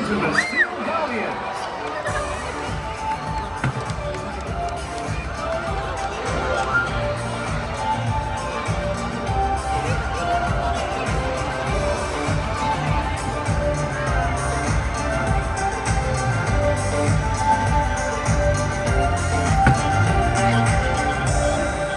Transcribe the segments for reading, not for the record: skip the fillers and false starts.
to the Seal Guardians.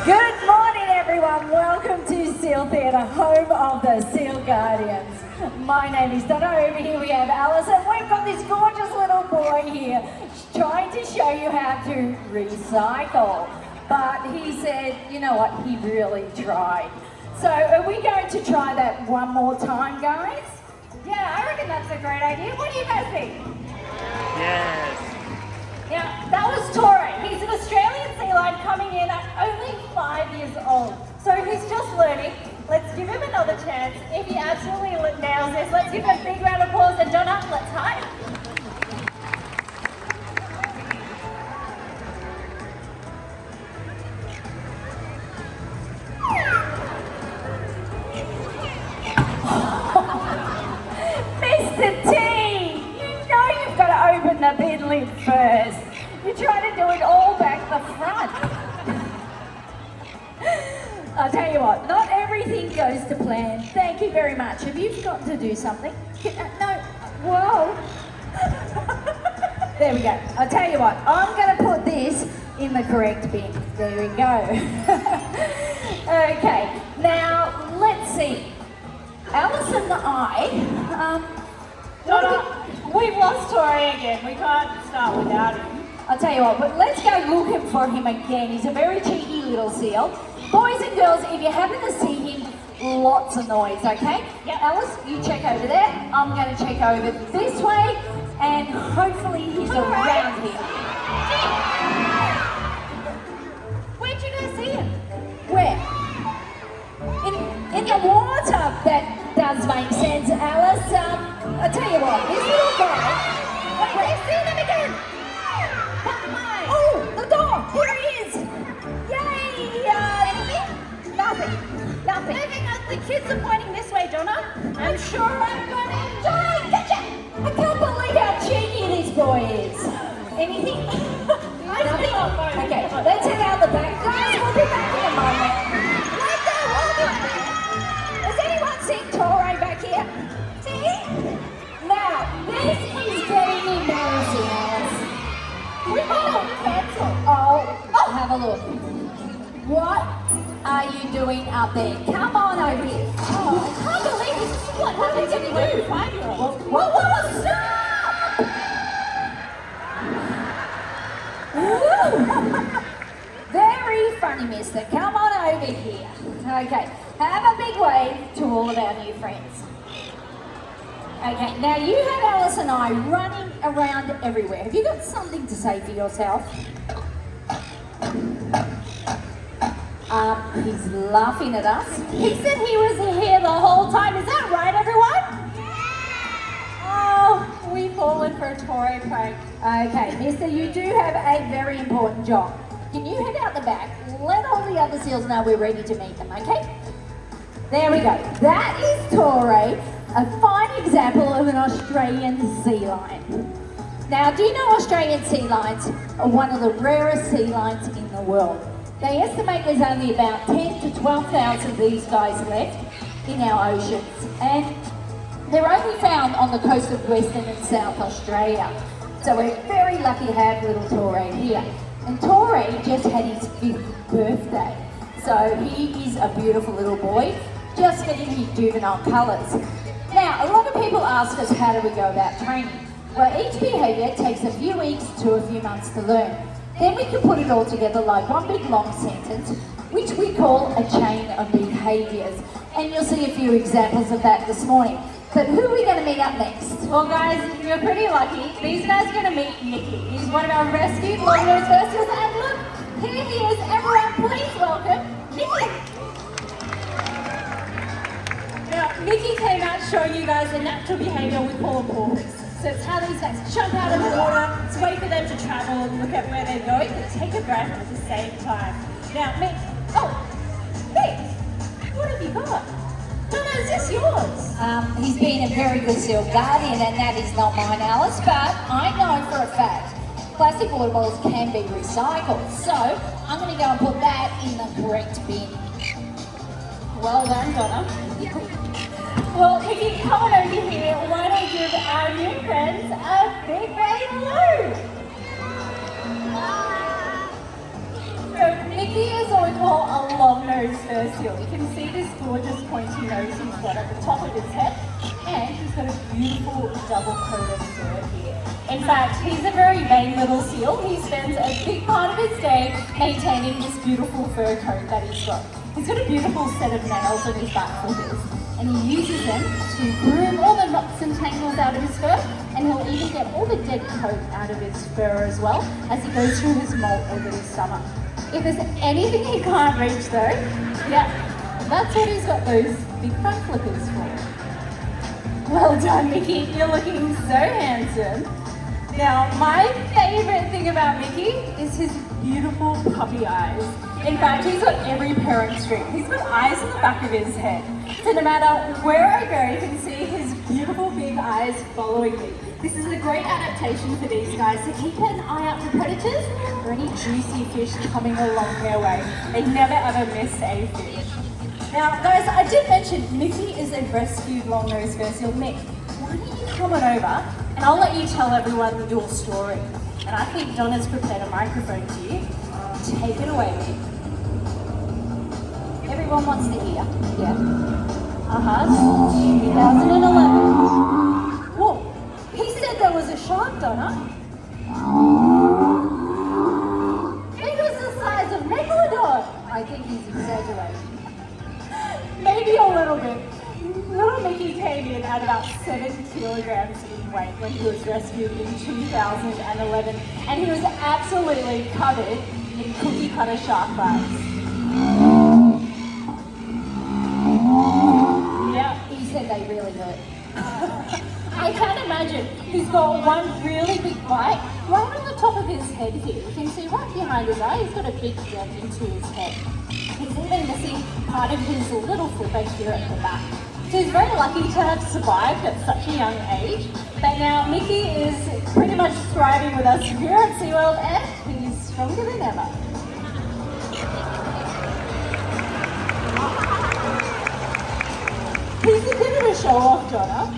Good morning, everyone. Welcome to Seal Theatre, home of the Seal Guardians. My name is Donna. Over here we have Alice, and we've got this gorgeous little boy here trying to show you how to recycle. But he said, you know what, he really tried. So are we going to try that one more time, guys? Yeah, I reckon that's a great idea. What do you guys think? Yes. Now, that was Tori. He's an Australian sea lion coming in at only 5 years old. So he's just learning. Let's give him another chance. If he absolutely nails this, let's give him a big round of applause. And Donna, let's hide. Mr. T, you know you've got to open the bin lid first. You try to do it all back the front. I'll tell you what, not everything goes to plan. Thank you very much. Have you forgotten to do something? No, whoa. There we go. I'll tell you what, I'm going to put this in the correct bin. There we go. Okay, now let's see. Alice and I, We've lost Tori again. We can't start without him. I'll tell you what, but let's go looking for him again. He's a very cheeky little seal. Boys and girls, if you happen to see him, lots of noise, okay? Yep. Alice, you check over there. I'm going to check over this way, and hopefully he's around here. Where'd you go see him? Where? In the water. That does make sense, Alice. I'll tell you what, this little guy... Wait, I see them again! Oh, the door! Here he is! Yay! Nothing. The kids are pointing this way, Donna. I'm sure I'm going to enjoy. Gotcha! I can't believe how cheeky this boy is. Anything? Nothing? Okay, let's head out the back. Guys, we'll be back in a moment. Right there, we'll be back. Has anyone seen Tori back here? See? Now, this is getting embarrassing, Alice. We might have to cancel. Oh, have a look. What are you doing up there? Come on over here. Oh, I can't believe this is what happens when you do 5-year-olds. Whoa, stop! Very funny, mister. Come on over here. Okay, have a big wave to all of our new friends. Okay, now you have Alice and I running around everywhere. Have you got something to say for yourself? He's laughing at us. He said he was here the whole time. Is that right, everyone? Oh, we've fallen for a Tori prank. Okay, mister, you do have a very important job. Can you head out the back? Let all the other seals know we're ready to meet them, okay? There we go. That is Tori, a fine example of an Australian sea lion. Now, do you know Australian sea lions are one of the rarest sea lions in the world? They estimate there's only about 10 to 12,000 of these guys left in our oceans, and they're only found on the coast of Western and South Australia. So we're very lucky to have little Tori here. And Tori just had his 5th birthday. So he is a beautiful little boy, just getting his juvenile colours. Now, a lot of people ask us, how do we go about training? Well, each behaviour takes a few weeks to a few months to learn. Then we can put it all together like one big long sentence, which we call a chain of behaviours. And you'll see a few examples of that this morning. But who are we going to meet up next? Well, guys, you're pretty lucky. These guys are going to meet Nicky. He's one of our rescued long-nosed rescuers. And look, here he is. Everyone, please welcome Nicky. Now, Nicky came out to show you guys the natural behaviour we call porpoise. So it's how these guys jump out of the water, it's a way for them to travel and look at where they're going, but take a breath at the same time. Now, Mick, what have you got? Donna, is this yours? He's been a very good seal guardian, and that is not mine, Alice, but I know for a fact plastic water bottles can be recycled. So I'm going to go and put that in the correct bin. Well done, Donna. Well, Mickey, come on over here. Why don't you give our new friends a big round hello? So, Mickey is what we call a long-nosed fur seal. You can see this gorgeous pointy nose he's got at the top of his head, and he's got a beautiful double-coated fur here. In fact, he's a very vain little seal. He spends a big part of his day maintaining this beautiful fur coat that he's got. He's got a beautiful set of nails on his back flippers, and he uses them to groom all the knots and tangles out of his fur, and he'll even get all the dead coat out of his fur as well as he goes through his molt over the summer. If there's anything he can't reach though, yeah, that's what he's got those big front flippers for. Well done, Mickey, you're looking so handsome. Now, my favourite thing about Mickey is his beautiful puppy eyes. In fact, he's got every parent's dream. He's got eyes in the back of his head. So no matter where I go, you can see his beautiful big eyes following me. This is a great adaptation for these guys to keep an eye out for predators or any juicy fish coming along their way. They never ever miss a fish. Now, guys, I did mention Mickey is a rescued long-nosed fur seal. Mick, why don't you come on over and I'll let you tell everyone your story. And I think Donna's prepared a microphone to you. Take it away, Mick. Everyone wants to hear. Yeah. 2011. Whoa, he said there was a shark, Donna. It was the size of Megalodon. I think he's exaggerating. Maybe a little bit. Little Mickey came in at about 7 kilograms in weight when he was rescued in 2011, and he was absolutely covered in cookie cutter shark bites. Yeah, He said they really hurt. I can't imagine. He's got one really big bite right on the top of his head here. You can see right behind his eye, he's got a big dent into his head. He's even missing part of his little flipper here at the back. So he's very lucky to have survived at such a young age. But now Mickey is pretty much thriving with us here at SeaWorld, and he's stronger than ever. He's a bit of a show-off, Donna.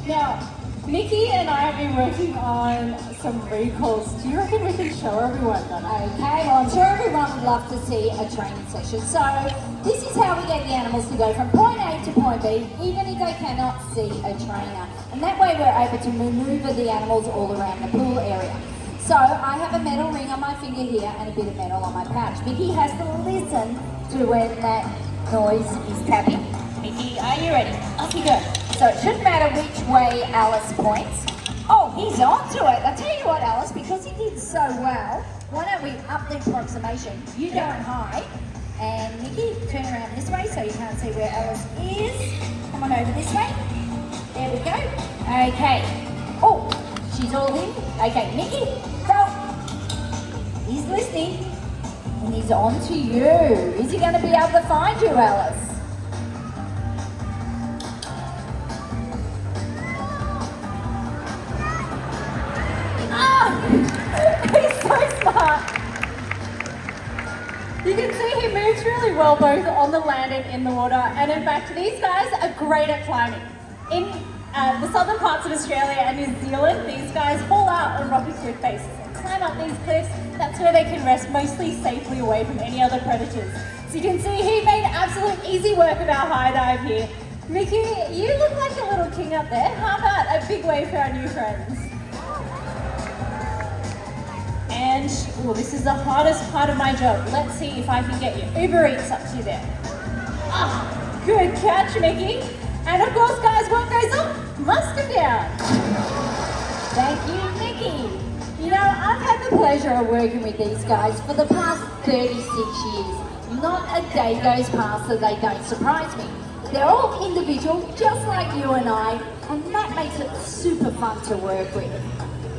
Now, Mickey and I have been working on some recalls. Do you reckon we can show everyone, Donna? Okay, well I'm sure everyone would love to see a training session. So this is how we get the animals to go from point A to point B, even if they cannot see a trainer. And that way we're able to maneuver the animals all around the pool area. So I have a metal ring on my finger here and a bit of metal on my pouch. Mickey has to listen to when that noise is tapping. Mickey, are you ready? Off you go. So it shouldn't matter which way Alice points. Oh, he's onto it. I'll tell you what, Alice, because he did so well, why don't we up the approximation? You go and hide, and Mickey, turn around this way so you can't see where Alice is. Come on over this way. There we go. Okay. Oh, she's all in. Okay, Mickey, go. He's listening, and he's on to you. Is he going to be able to find you, Alice? He's so smart. You can see he moves really well both on the land and in the water, and in fact these guys are great at climbing. In the southern parts of Australia and New Zealand, these guys haul out on rocky cliff faces and climb up these cliffs. That's where they can rest mostly safely away from any other predators. So you can see he made absolute easy work of our high dive here. Mickey, you look like a little king up there. How about a big wave for our new friends? And, oh, this is the hardest part of my job. Let's see if I can get your Uber Eats up to there. Ah, good catch, Mickey. And of course, guys, what goes up must come down. Thank you, Mickey. You know, I've had the pleasure of working with these guys for the past 36 years. Not a day goes past that they don't surprise me. They're all individual, just like you and I, and that makes it super fun to work with.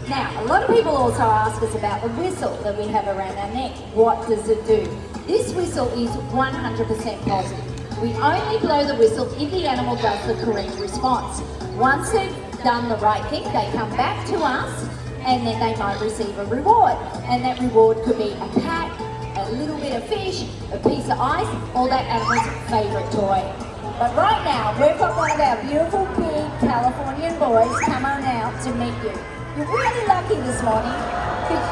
Now, a lot of people also ask us about the whistle that we have around our neck. What does it do? This whistle is 100% positive. We only blow the whistle if the animal does the correct response. Once they've done the right thing, they come back to us and then they might receive a reward. And that reward could be a cat, a little bit of fish, a piece of ice, or that animal's favourite toy. But right now, we've got one of our beautiful big Californian boys come on out to meet you. You're really lucky this morning because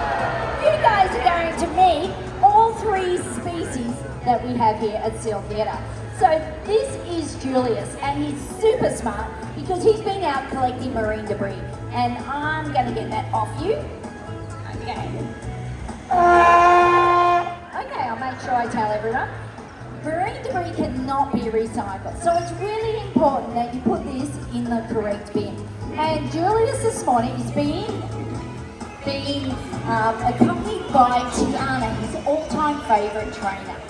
you guys are going to meet all 3 species that we have here at Seal Theatre. So this is Julius, and he's super smart because he's been out collecting marine debris. And I'm going to get that off you. Okay. Okay, I'll make sure I tell everyone. Marine debris cannot be recycled, so it's really important that you put this in the correct bin. And Julius this morning is being accompanied by Tiana, his all-time favourite trainer.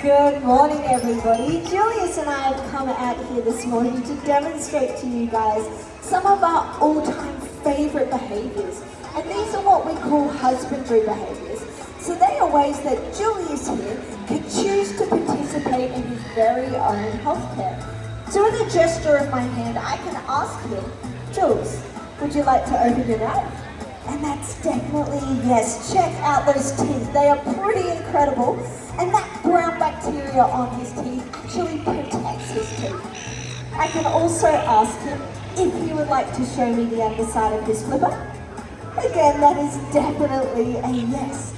Good morning, everybody. Julius and I have come out here this morning to demonstrate to you guys some of our all-time favourite behaviours. And these are what we call husbandry behaviours. So they are ways that Julius here can choose to participate in his very own healthcare. So with a gesture of my hand, I can ask him, Jules, would you like to open your mouth? And that's definitely a yes. Check out those teeth. They are pretty incredible. And that brown bacteria on his teeth actually protects his teeth. I can also ask him if he would like to show me the underside of his flipper. Again, that is definitely a yes.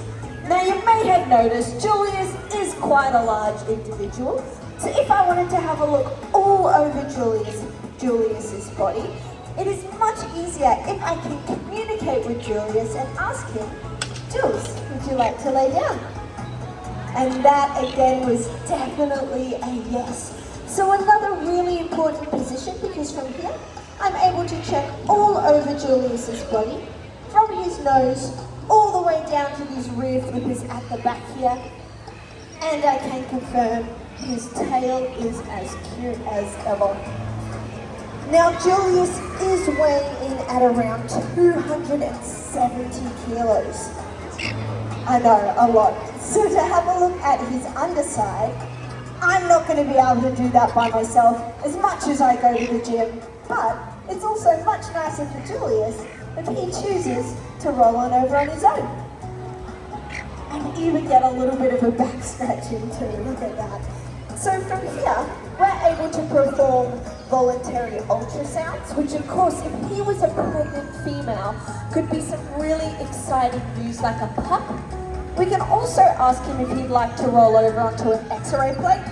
Now you may have noticed Julius is quite a large individual. So if I wanted to have a look all over Julius's body, it is much easier if I can communicate with Julius and ask him, Jules, would you like to lay down? And that again was definitely a yes. So another really important position, because from here, I'm able to check all over Julius's body, from his nose all the way down to these rear flippers at the back here. And I can confirm his tail is as cute as ever. Now Julius is weighing in at around 270 kilos. I know, a lot. So to have a look at his underside, I'm not going to be able to do that by myself as much as I go to the gym, but it's also much nicer for Julius if he chooses to roll on over on his own. And even get a little bit of a back scratching too, look at that. So from here, we're able to perform voluntary ultrasounds, which of course, if he was a pregnant female, could be some really exciting news like a pup. We can also ask him if he'd like to roll over onto an X-ray plate,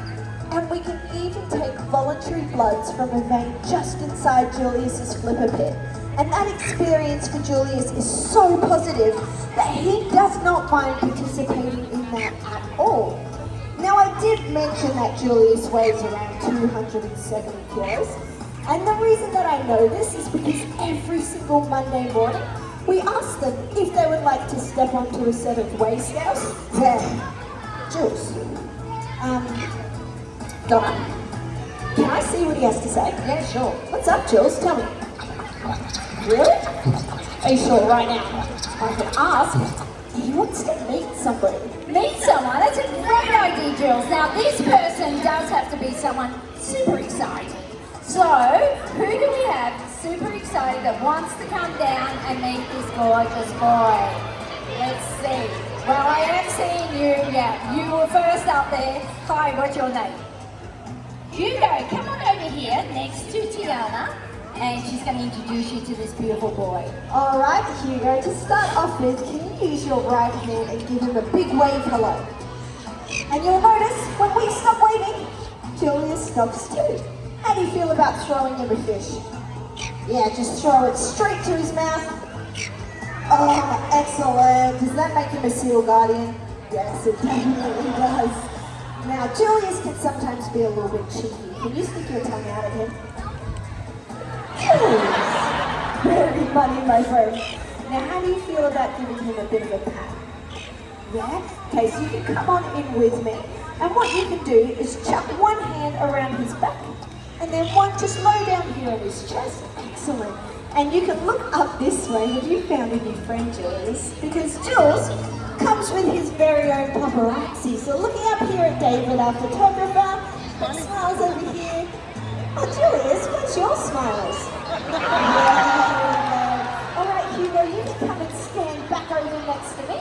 and we can even take voluntary bloods from a vein just inside Julius's flipper pit. And that experience for Julius is so positive that he does not mind participating in that at all. Now I did mention that Julius weighs around 270 kilos, and the reason that I know this is because every single Monday morning we ask them if they would like to step onto a set of weigh scales. Jules, Donna, can I see what he has to say? Yeah, sure. What's up, Jules? Tell me. Really? Are you sure right now? I can ask. He wants to meet somebody. Meet someone? That's a great idea, Jules. Now, this person does have to be someone super exciting. So, who do we have super excited that wants to come down and meet this gorgeous boy? Let's see. Well, I am seeing you. Yeah, you were first up there. Hi, what's your name? Hugo, come on over here next to Tiana, and she's going to introduce you to this beautiful boy. All right, Hugo, to start off with, can you use your right hand and give him a big wave hello? And you'll notice when we stop waving, Julius stops too. How do you feel about throwing him a fish? Yeah, just throw it straight to his mouth. Oh, excellent. Does that make him a seal guardian? Yes, it definitely does. Now, Julius can sometimes be a little bit cheeky. Can you stick your tongue out at him? Very funny, my friend. Now, how do you feel about giving him a bit of a pat? Yeah? Okay, so you can come on in with me. And what you can do is chuck one hand around his back, and then one just low down here on his chest. Excellent. And you can look up this way. Have you found a new friend, Julius? Because Jules comes with his very own paparazzi. So looking up here at David, our photographer, Got smiles over here. Oh, Julius, where's your smiles? All right, Hugo, you can come and stand back over next to me.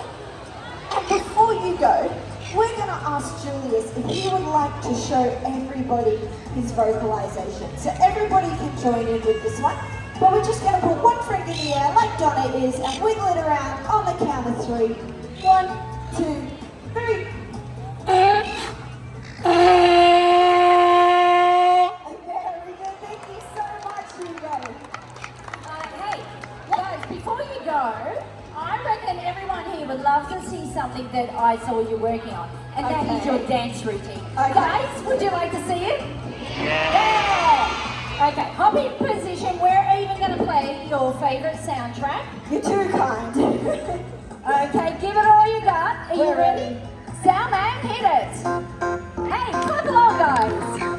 And before you go, we're going to ask Julius if he would like to show everybody his vocalization. So everybody can join in with this one. But we're just going to put one finger in the air like Donna is and wiggle it around on the count of 3. 1, 2, 3. Very good. Thank you so much, Hugo. Hey, guys, before you go, I reckon everyone here would love to see something that I saw you working on, and that is Okay. your dance routine. Okay. Guys, would you like to see it? Yeah. Yeah! Okay, hop in position. We're even going to play your favourite soundtrack. You're too kind. Okay, give it all you got. Are you We're ready? ready. Sound man, hit it. Hey, clap along, guys.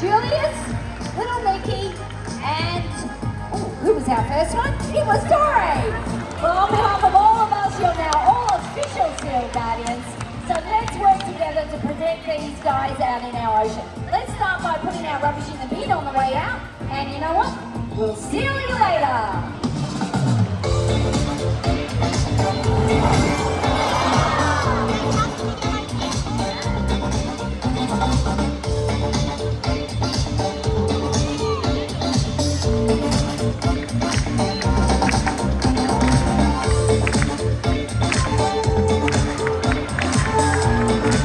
Julius, little Mickey, and who was our first one? It was Tori. Well, on behalf of all of us, you're now all official Seal Guardians. So let's work together to protect these guys out in our ocean. Let's start by putting our rubbish in the bin on the way out. And you know what? We'll see you later.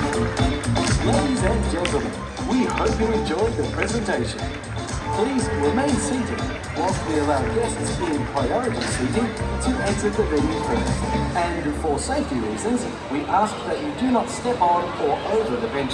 Ladies and gentlemen, we hope you enjoyed the presentation. Please remain seated whilst we allow guests in priority seating to exit the venue first. And for safety reasons, we ask that you do not step on or over the bench.